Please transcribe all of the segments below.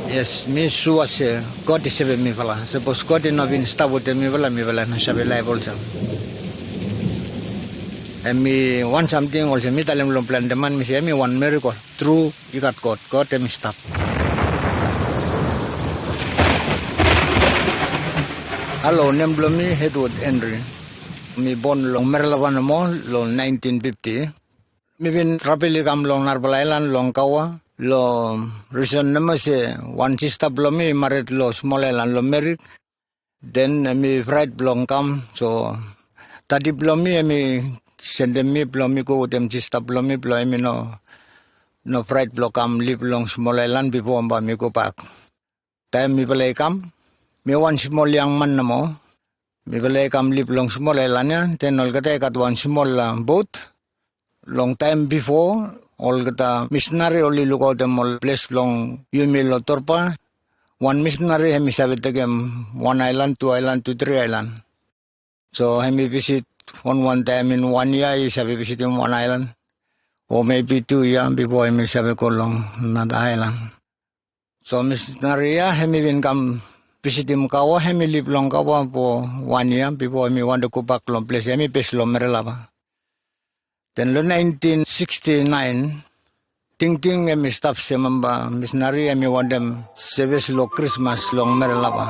Yes, mi suase koti sebe mi pala. Suppose koti no bin stabute mi pala na sabe liable jam. And me want something also me tell him long plan the man me say me one miracle. True, you got caught and me stop. Hello, name blow me Edward Henry. Me born long Merlawan mo long 1950. Me bin travel kam long Narbala Island long Kawa. Lo reason nama se one sister blow me married lo small island lo married. Then me fried blong come so tadi blow me send me blow me go them sister blow me no fried blow come live long small island before me go back. Time me play come me one small young man namo me play come live long small island ya. Then all kata kat one small boat long time before. All kata missionary only look out them all place long Yumilo Torpa. One missionary hemi sabi tagam 1 island, 2 island, 2, 3 island. So hemi visit one time in 1 year he sabi visit him 1 island. Or maybe 2 years before hemi sabi ko long another island. So missionary ya hemi bin come visit him Kawa, hemi live long Kawa for 1 year before hemi want to go back long place. Hemi base long Merelava. Then in 1969, ting emi staff se mamba missionary emi want them service lo Christmas long Merelava.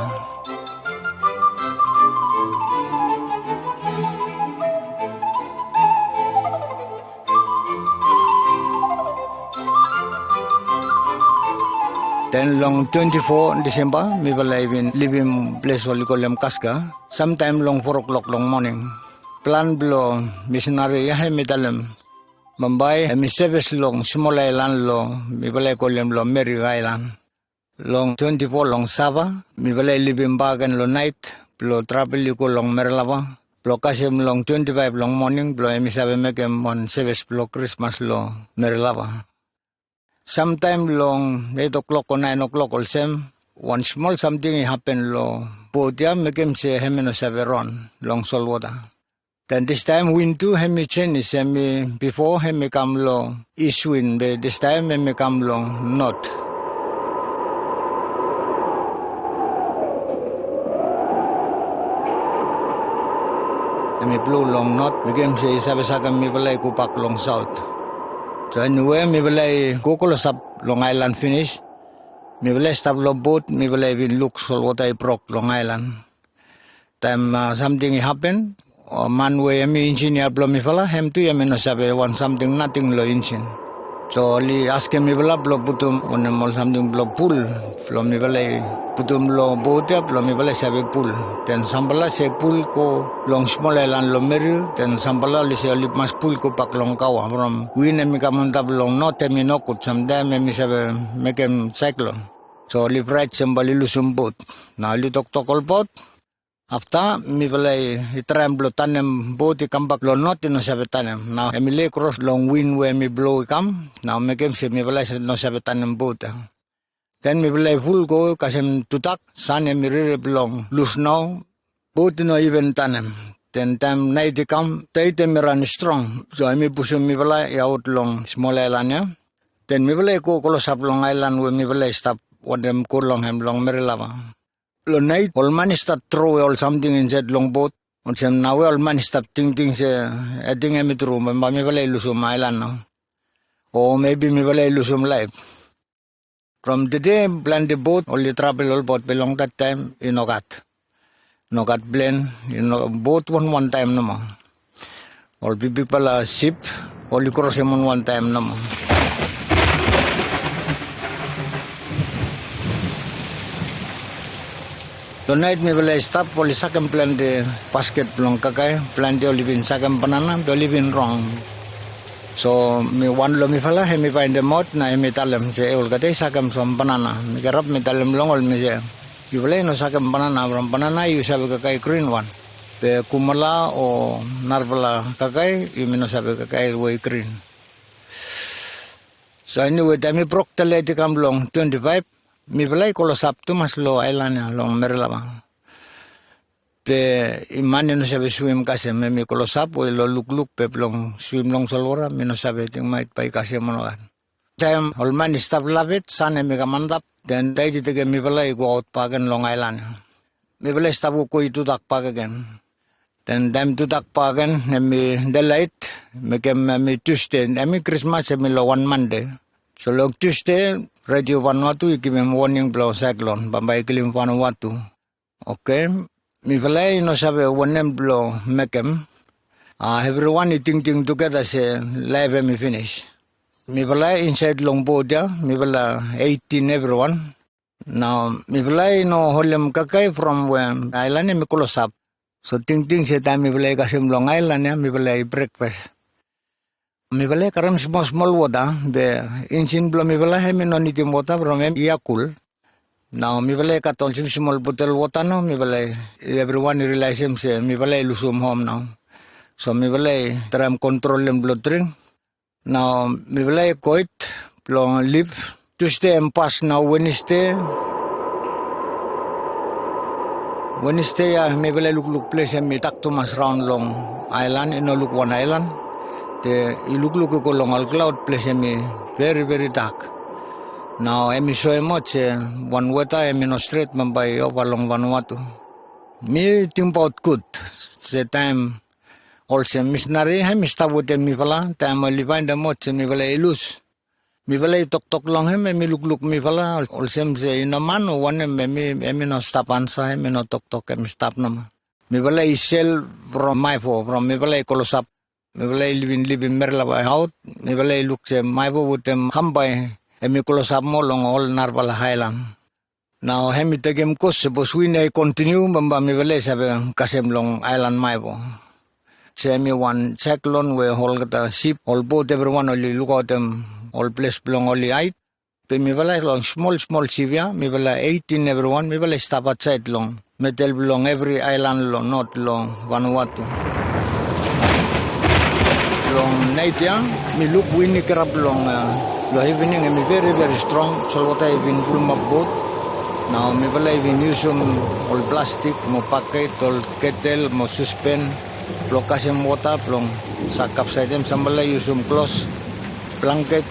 Then long 24 December, me live in place what we call them Kaska. Sometime long 4 o'clock long morning. Plan blow missionary ya me talem. Mumbai mi service long small island lo mi call them lo Merry Island. Long 24 long Sava, mi live in Bagan lo night, blow travel you go long Merlava. Blow kasim long 25 long morning, blow mi sabe make one service blow Christmas lo Merlava. Sometime long 8 o'clock or 9 o'clock all same, one small something happen lo Podia make him say hemino saveron long Solwater. Then this time wind too hemi change hemi before hemi come lo east wind, but this time hemi come long north. Hemi blow long north, we can say sabe mi balay kupak long south. So anyway, mi balay kukulosap Long Island finish. Mi balay stop lo boat, mi balay bin look Solwater broke Long Island. Time something happen. Man way mi engineer blow mi fala hem tu yami no sabe want something nothing lo engine. So li ask mi bala blow putum on mol something blow pull blow mi bala putum lo boat ya blow mi bala sabe pull. Then sambala se pull ko long small island lo Merry. Then sambala li se li mas pull ko pak long Kawa from win mi kamunta long no temi no kut sometime mi sabe make him cyclone. So li right sambali lusum boat. Now li tok all boat. After mi balay itram blow tanem boat come back lo not no sabe tanem. Now emile cross long wind where mi blow come. Now make him say mi balay no sabe tanem boat. Then mi balay full go kasem tutak san mi re long loose now. Boat no even tanem. Then time night come tight mi run strong. So mi push mi balay out long small island ya. Then mi balay go close up Long Island where mi balay stop what them go long hem long Merelava. Lo night, all man start throw all something inside long boat. On some now all man start thinking say, I think I'm through, but me balay lusum island now. Or maybe me balay lusum life. From the day plan the boat, only travel all boat belong that time in Nogat. Nogat blend, boat one time no more. All people ship, only cross him on one time no more. The night mi balay stop poli sakam plan de basket long kakay plan de olivin sakam banana de olivin wrong. So mi one lo mi fala he mi find the mot na mi talem se ol katay sakam som banana mi garap mi talem long ol mi se you balay no sakam banana from banana you sabi kakay green one. Pe kumala o narvala kakay you mi no sabi kakay way green. So anyway mi prok talay di kam long 25. Mi balay kolosap tu mas lo island ya long Merlava. Pe imani no sabe swim kasi mi kolosap o lo luk pe long swim long Solwara mi no sabe ting might pay kasi monogan. Time all man stop love it, sun and make a mandap. Then they did again me go out park in Long Island. Me stop go to Duck Park again. Then them to Duck Park again, and me the light, make me Tuesday, and me Christmas and me one Monday. So look Tuesday, radio Vanuatu, you give him warning blow cyclone, Bambai Kilim Vanuatu. Okay, me no sabe one name blow make him. Everyone eating together say live me finish. Me inside Longboat, me 18 everyone. Now me no holem kakai from island me kolosap. So ting say time me kasim Long Island me breakfast. Me karam small water, the engine blow me me no need water from Yakul. Now me katon small bottle water now, me everyone realize him say me lose home now. So me try control them blood drink. Now me quite long live Tuesday and pass now Wednesday. Wednesday me look place and me tak to mas round Long Island, no look one island. The look ko long all cloud place me very dark. Now emi so much one weather emi no straight man by over long Vanuatu. Me think about good. The time also missionary he mi stop with me time only find the much me lose. Me tok long him me look me also say in a man one me no stop answer me no tok me stop no. Me sell from my from me kolosap. Me living merla by out. Me look say my with them hambay. Me kolosap mo long all Narvala Highland. Now hemi tegem kos bos we continue bamba me sabe kasem Long Island maibo. Say me one cyclone where whole the ship all boat everyone only look at them all place belong only height. Pe me long small ship me 18 everyone me stop outside long. Me tell belong every island long not long Vanuatu. Long night me look windy crab long lo evening me very strong so what I been pull my boat. Now me even use all plastic mo packet all kettle mo suspend lokasi water plong sakap sa them sambala use clothes blanket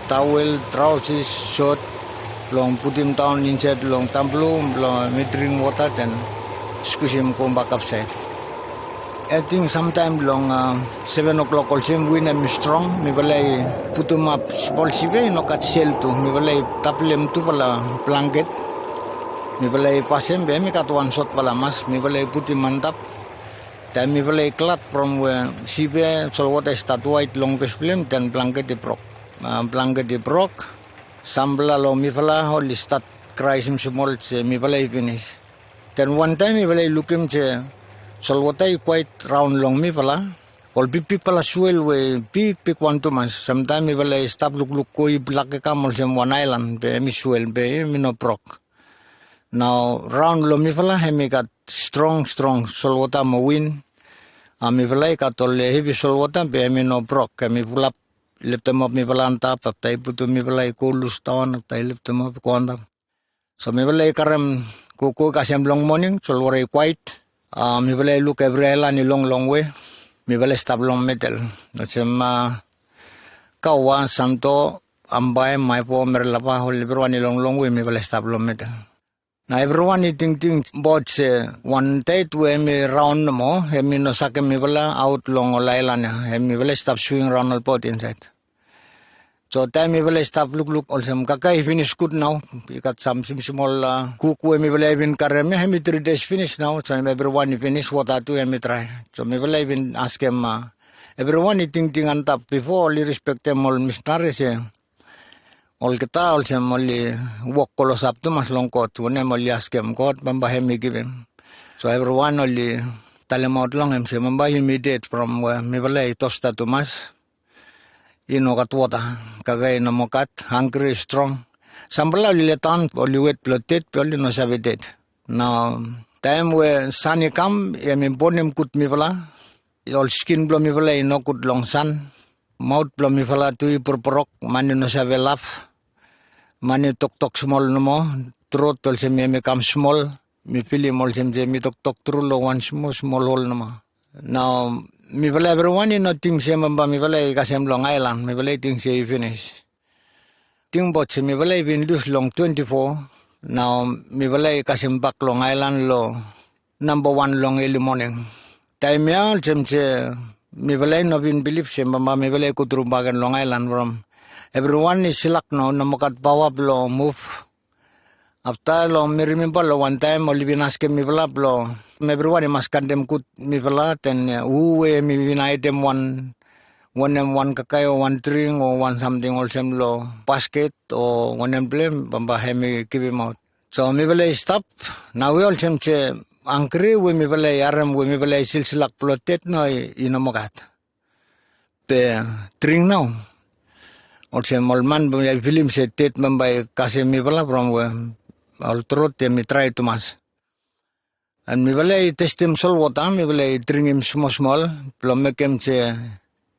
towel trousers short long put him down inside long tumbler long me drink water then squeeze him come back upside. I think sometime long 7 o'clock also when I'm strong me put him up small ship no cut shell to me taplem to pala blanket me pasem be me cut one shot pala mas me put him on top. Then me clot from where ship so what I start white long fish film then blanket broke. Sambla lo me only start cry some small say me finish. Then one time me look him say so what I quite round long me all big people swell way big one too much. Sometimes me stop look koi black camel some one island be me swell be me no broke. Now round lo me me got strong so what I'm a win. Me got all heavy so what I'm be me no broke. Me pull up lift them up me on top of they put me go loose down they lift them up go on them. So me karam ko kasem long morning so what I quite. Me look every island long way. Me stop long metal. That's Kawa, Santo, Ambay, my poor Merlapa, whole everyone long way. Me stop long metal. Now everyone eating boats one day to me round more. Me no sake me out long island. Me stop swing around all boat inside. So time me stop look also kakai finish good now. You got some small cook we me even carry me 3 days finish now. So everyone finish what I do me try. So me even ask him everyone eating on top before only respect them all missionaries all kita also only walk kolosap to mas long coat when only ask him coat bamba me give him. So everyone only tell him out long him say bamba immediate from me tosta to mas. Kat water, kagay na mokat, hungry, strong. Sambala liletan, only wet bloated, only no sabited. Now, time where sunny come, born him kut me all skin blow me no kut long sun. Mouth blow me to purporok, mani no sabe laugh. Mani tok small no more. Throat also me come small. Me feel him also me tok through lo one small hole no more. Now, me everyone in nothing same amba me kasem Long Island me things say finish. ting bot mi balay vin lose long 24. Now mi balay kasim back Long Island lo number 1 long early morning. Time ya che mi balay no vin believe se mama mi balay kutru bagan Long Island from everyone is silak no namukat bawab lo move. After lo me remember lo one time olivin ask mi bala lo everyone must condemn kut mi bala ten who mi vin item one kakayo, one string or one something also lo basket or one emblem bamba hemi give him out. So mi bala stop. Now we also che angkri we mi bala yaram we mi bala silsilak plotet no inamogat. Pe string now. Also molman by film se tet bamba kasi mi bala from we all throat mi try to mas. And mi bala test him sol water mi bala string him small lo make him che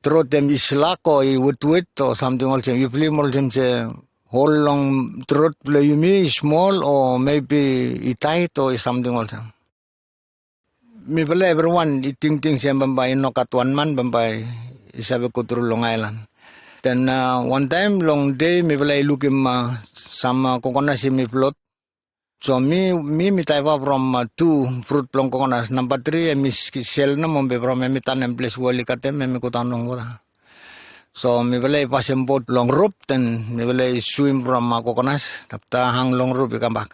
throw them islak or wet or something also. You play more them say whole long throat play you me small or maybe tight or something also. Me play everyone eating things yang bambai no kat one man bambai isabe kutru Long Island. Then one time long day me play look him some coconut me float. So me type from 2 fruit plong coconuts. Number 3 me sell na mombe from me tanem place wali kate me kutanong wala. So me belay pass boat long rope then me belay swim from coconuts. Tapta hang long rope come back.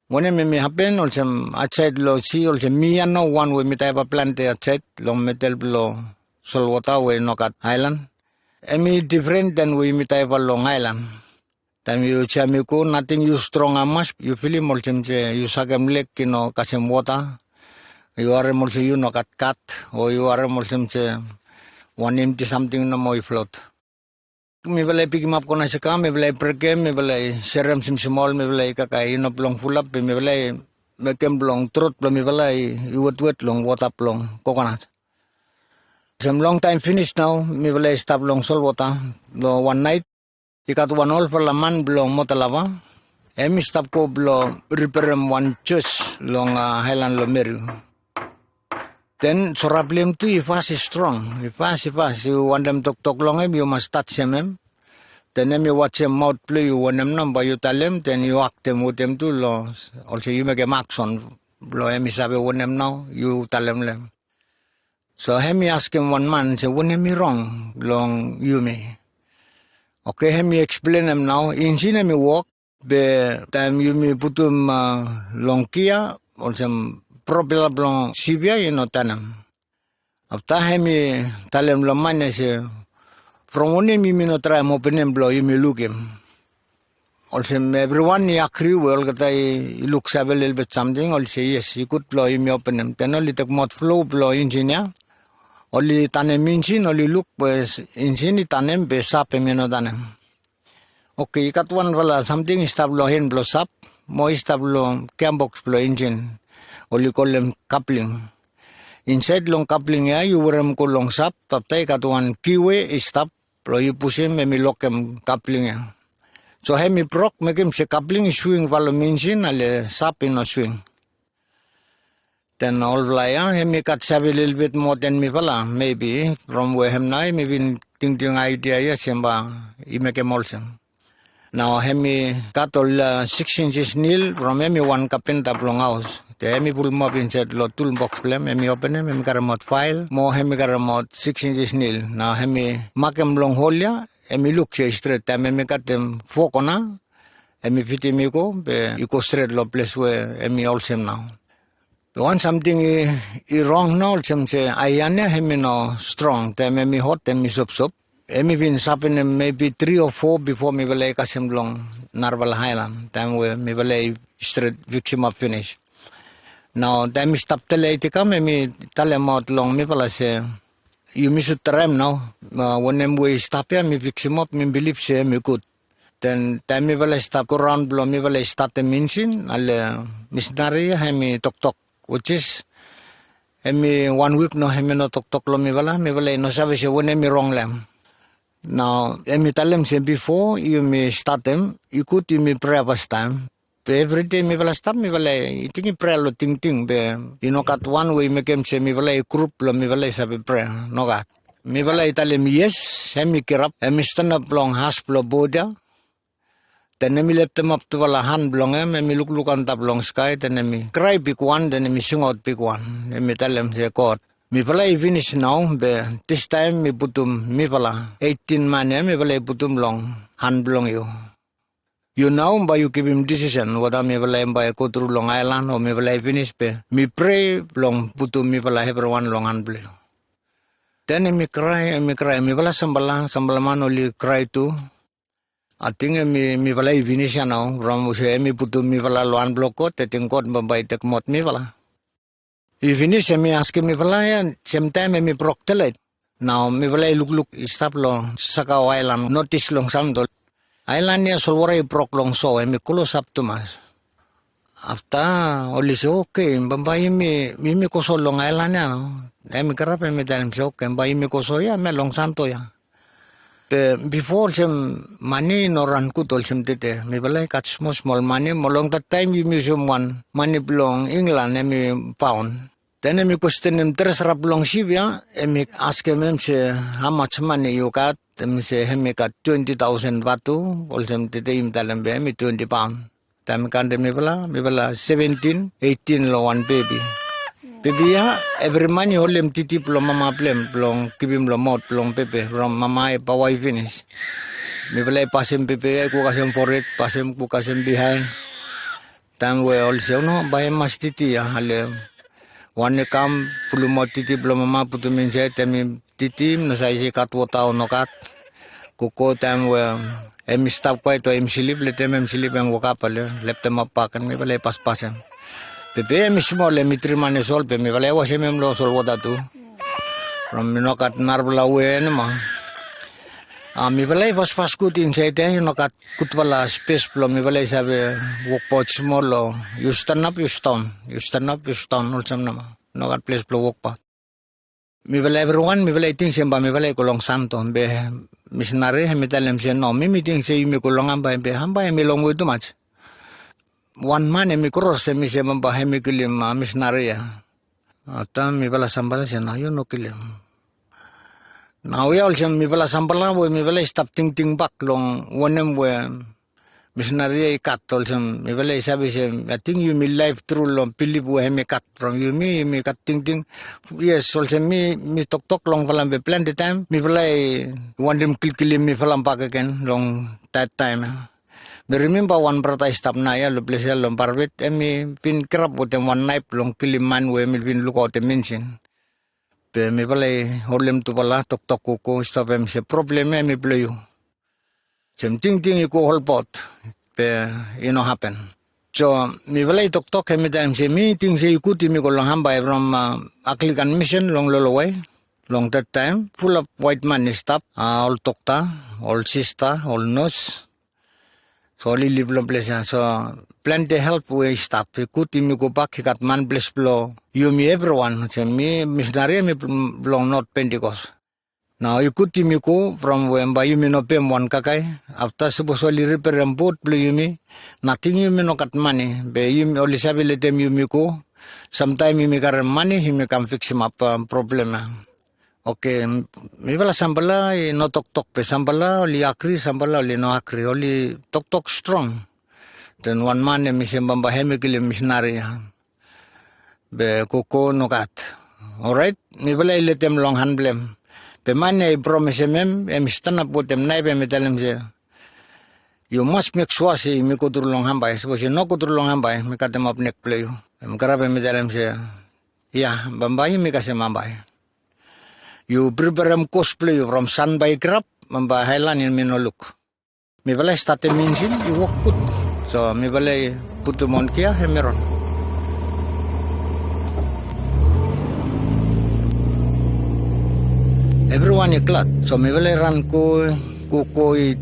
When me happen also outside lo see also me and no one we me type plant outside long metal below Solwata we no kat island. Me different than we me type Long Island. Time you chamiku, nothing you strong amas, you feel him also you sagam lake, kasem water. You are also you no cut, or you are also one empty something no more float. Me belay pick him up kona seka, me belay pregame, me belay serum sim small, me belay kakai, blong full up, me belay make him blong throat, me belay you wet long water long coconut. Some long time finished now, me belay stop long sol water, one night. Ikat one all for laman blong motalava. Emi stop ko blong repair one church long Highland lo meru. Then soraplim tu ifas is strong. Ifas. You want them talk long him, you must touch him. Then you watch him mouth play, you want them number, you tell him, then you act them with them too. Also you make a marks on blow emi sabe want them now, you tell them. So hemi ask him one man, say, when am I wrong? Long you me. Okay, let me explain them now. In China, me walk. Be time you me put long kia or some propeller long Sibia, tanam. After me tell him long man, say, from one me no try open him blow you me look him. Also, everyone agree well that I look a little bit something. Also, yes, you could blow me open him. Then only take more flow blow engineer. Only tanem engine, only look pues engine tanem be sap no tanem. Okay, kat one wala something stablo hen blow sap, mo stablo cambox blow engine. Only call them coupling. Inside long coupling ya, you weram ko long sap, taptay kat one keyway stop, blow you push him, me lock him coupling ya. So hemi proc make him se coupling swing follow engine, ale sap no swing. Then all flyer, he cut a little bit more than me fella, maybe from where him now, maybe thinking idea, yes, he make a molson. Now, he cut all 6 inches nail from him, one carpenter long house. The hemi pull him up inside the toolbox plem, hemi open him, hemi got a mod file, more hemi got a mod 6 inches nail. Now, hemi mark him long hole ya, hemi look straight, time hemi cut them 4 corner, hemi fit him go, you go straight lo place where hemi also now. One something wrong now, some say, ayana hemi no strong, then me hot, then me sup. Emi been sapping maybe 3 or 4 before me belay kasim long Narval Highland, time where me belay straight victim up finish. Now, time me stop tele to come, me tell him out long, me fella say, you miss it time now, when we stop here, me fix him up, me believe say me good. Then time me belay stop go round blow, me belay start the mention, I'll missionary, me talk. Which is, me 1 week no me no talk lo me belay no sabe se when me wrong lam. Now, me tell them say before you me start them, you could you me pray first time. Every day me belay stop me belay, think pray lo ting be you know cut one way make him say me belay group lo me belay sabe pray no got. Me belay tell him yes, me kirap, me stand up long hasp lo boda. Then me left them up to the hand blong me look on top long sky, then me cry big one, then me sing out big one. Then me tell them say God. Me pala finish now, but this time me putum me pala 18 man me pala putum long hand blong you. You know, but you give him decision whether me pala by go through Long Island or me pala finish be. Me pray long putum me pala everyone long hand blong. Then me cry, me pala sambalaman only cry too. I think me pala finish now. From say me putum me pala loan block ko, te tingkot babay tek mot me pala. I finish me ask me pala yan, same time me proctelate. Now me pala look stop long Sakao Island, notice long samdol. Island niya solwara prok long so, me close up to mas. After only say okay, babay me ko so long Island ya no. Me karap me dalam say okay, babay me ko so ya, me long santo ya. Before some money no run good all some tete. Me balay cut small money. Molong that time you museum one money belong England me pound. Then me question him tres rap long ship ya. Me ask him say how much money you got. Me say him me got 20,000 batu. All some tete him tell him me 20 pound. Time kan me bala 17, 18 lo one baby. Baby ya, every money holim titi plong mama plem plong kibim lo mot plong pepe from mama pawai finish. Me balay pasim pepe ko kasem forek pasim ko kasem behind. Time we also no buy mas titi ya hale. One kam pulu mot titi plong mama putu minse temi titi no sai se katwo tao no kat. Kuko time we em stop ko ito em silip letem em silip em wakapal leptem apakan me balay paspasan. Pepe mismo le mitrimane sol pe me vale wase mem lo sol wada tu from no kat narbla wen ma mi vale pas kutin sete no kat kutwala space plo me vale sabe work pouch mo lo you stand up ulsam nama no kat place plo work pa mi vale everyone mi vale ting semba mi vale kolong santo be missionary me talem se no mi meeting se mi kolong amba be hamba mi long itu mach one man mi cross mi se mambahe mi kilim missionary ya. Ata mi bala sambala se na yo no kilim. Now we also mi bala sambala we mi bala stop ting back long one we missionary cut also mi bala sabi se I think you mi life through long pilip we mi cut from you mi cut ting yes also mi tok long falam be plan the time mi bala one dem kilim mi falam pak again long that time. Me remember one brother stop na ya lo place lo parvet emi pin krap with one knife long kiliman we me pin look out the mention pe me balay holem tu pala tok ko stop em se problem me play you sem ting ko hol pot pe you know happen so me balay tok me time se me ting se ikuti me ko long hambay from Aklikan mission long loloway long that time full of white man stop all tokta all sister all nose. So only live long place so plenty help we stop. Ikuti mi ko back hikat man place blow. You me everyone. So me missionary me belong not Pentecost. Now ikuti mi ko from when by you me no pay one kakay. After supposedly repair and boat blow you me. Nothing you me no cut money. Be you me only sabi let them you me ko. Sometime you me got money he me come fix him up problem. Okay, mi bala sambala no tok pe sambala oli akri sambala oli no akri oli tok strong. Then one man mi sembamba hemikili missionary be koko no kat. Alright, mi bala iletem long hand blem. Pe man I promise em stand up with them nai be mi telem se. You must make sure si mi kutur long hambay. Suppose no kutur long hambay mi katem up neck play you. Em karabe mi telem se. Ya, bambay mi kasi mambay. You prepare cosplay from sun by crab, mamba highland in minoluk. Mi balay start minsin, you walk good. So mi balay putumon kia hemeron. Everyone is glad. So mi balay run ko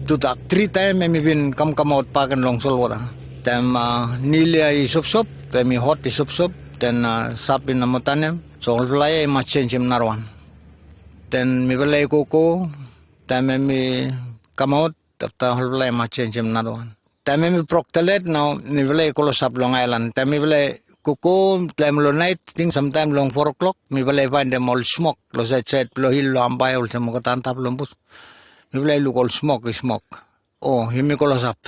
tutak 3 times mi bin come out pagan long solwada. Then nili ay sup, then mi hot is sup, then sap in namotanem. So all fly ma change him narwan. Then mi balay koko, time mi come out, after whole balay ma change him another one. Time mi proctelate now, mi balay close up Long Island. Time mi balay koko, time lo night, think sometime long 4 o'clock, mi balay find them all smoke. Lo set, lo hill, lo ambay, all sa mga tantap lombus. Mi balay look all smoke. Oh, he mi close up.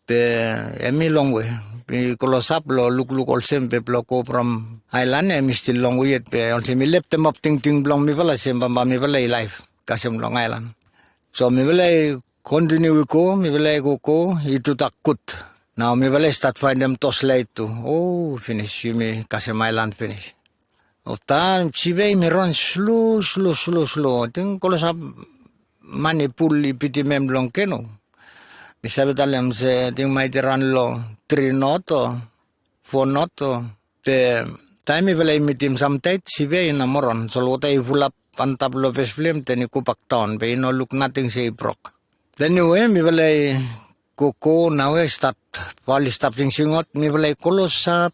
emi long way. Pe kolosap lo look also pe ko from island emi still long way pe also mi left them up ting blong mi pala sem bamba mi pala life kasem long island. So mi pala continue ko mi pala ko itu takut. Now mi pala start find them tos late too. Oh finish you me kasem island finish. Otan chive mi run slow. Ting kolosap mani puli piti mem long keno. Mi sabi talem se ting mai tiran lo 3 knot o 4 knot o pe time vela mitim samtait sive in amoron so what I full up pantap lo pes flame teni kupak town pe no look nothing say broke. Then anyway mi vela koko now start pali stop singot mi vela kolosap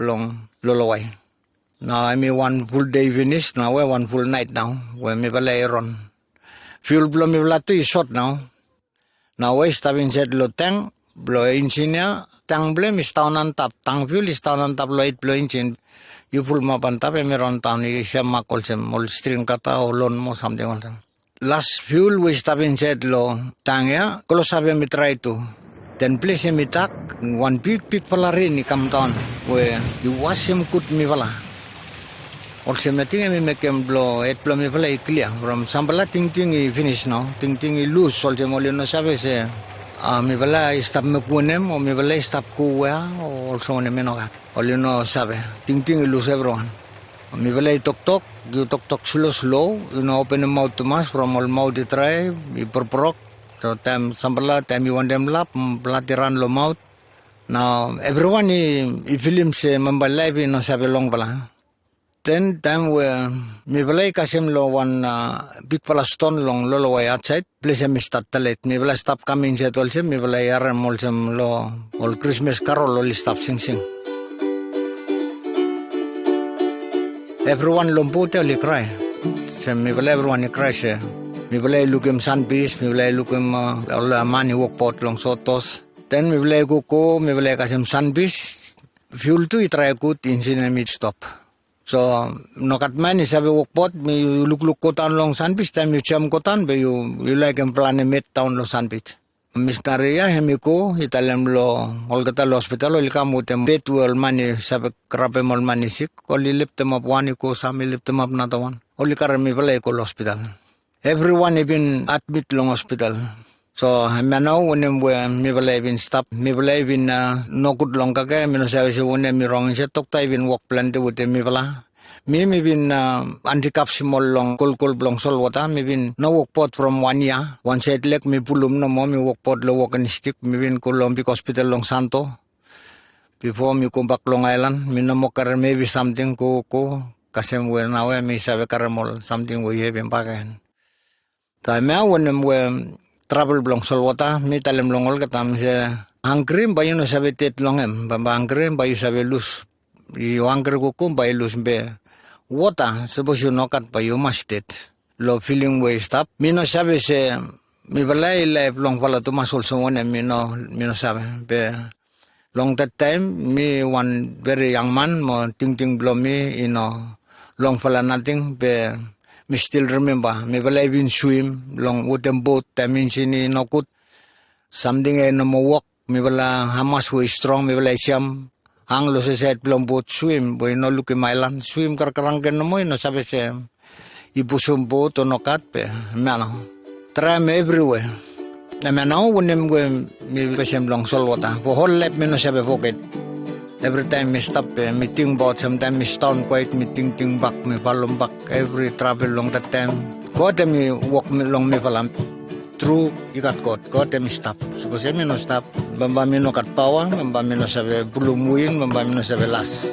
long lolowai. Now I mean one full day finish now one full night now where mi vela run. Fuel blow mi vela is short now. Now I stop inside lo tank blow engineer tang blame is down on top tang fuel is down on top lo 8 blow engine you pull map on top and around town is a makol sem all string kata or loan mo something like that. Last fuel we stop inside lo tang ya close up me try to then place me tak one big pala rain come down where you wash him good me pala also me ting me make him blow 8 blow me pala clear from sambala ting finish now ting loose also mo no sabe se mi pala stop me kunem o mi pala stop kuwa o also ne menokat all no sabe ting loose everyone mi pala tok slow you know open the mouth to mass from all mouth try you proc so time sambala time you want them lap platiran lo mouth now everyone I film se mambala no sabe long pala. Then time where mi pala kasem lo one big pala stone long loloway outside place mi start talit mi pala stop coming set also mi pala yaran molsem lo all Christmas carol all stop sing everyone lompote only cry se mi pala everyone cry se mi pala look him sun piece mi pala look him all money walk pot long sotos then mi pala ko mi pala kasem sun piece fuel to try good engine mi stop. So nokat man is sabi walkpot me you look kotan long sandwich time you cham kotan be you like and plan met town long sandwich. Mistaria hemiko Italian lo olgata hospital ol kamutem bet well money sabi krape mol money sick only lift them up one ko sami lift them up another one only karami pala ko hospital. Everyone even admit long hospital. So now when me pala even stop me pala even no good long kage me no sabi se when me wrong se tokta even work plan te with me pala me even anti-cap small long kol blong sol wata me even no work pot from 1 year one side leg me pulum no mo me work pot lo walking stick me even Colombic hospital long santo before me come back Long Island me no mo kar maybe something ko kasem when now me sabi karamol something we have in bagan time now when travel blong solwata mi talem longol katam se hungry ba yun sabi tet longem ba hungry ba yun sabi lose yu hungry ko ba lose be wata suppose you nokat ba you must it lo feeling way stop mi no sabi se mi balay life long pala to masol so one mi no sabi be long that time me one very young man mo ting blow me long pala nothing be me still remember me believe in swim long wooden boat time in sini no good something no mo walk me bala hamas we strong me bala siam hang lo se set long boat swim boy no look in my land swim karang ken mo no sabe se ibusum boat no kat pe mano try me everywhere na mano when me besem long sol wata for whole life me no sabe forget. Every time me stop, me think about sometimes me stand quiet, me think back, me follow back every travel long that time. God me walk me long me follow through you got God me stop. Suppose me no stop, bamba me no kat power, bamba me no sabe bulumuin, bamba me no sabe las.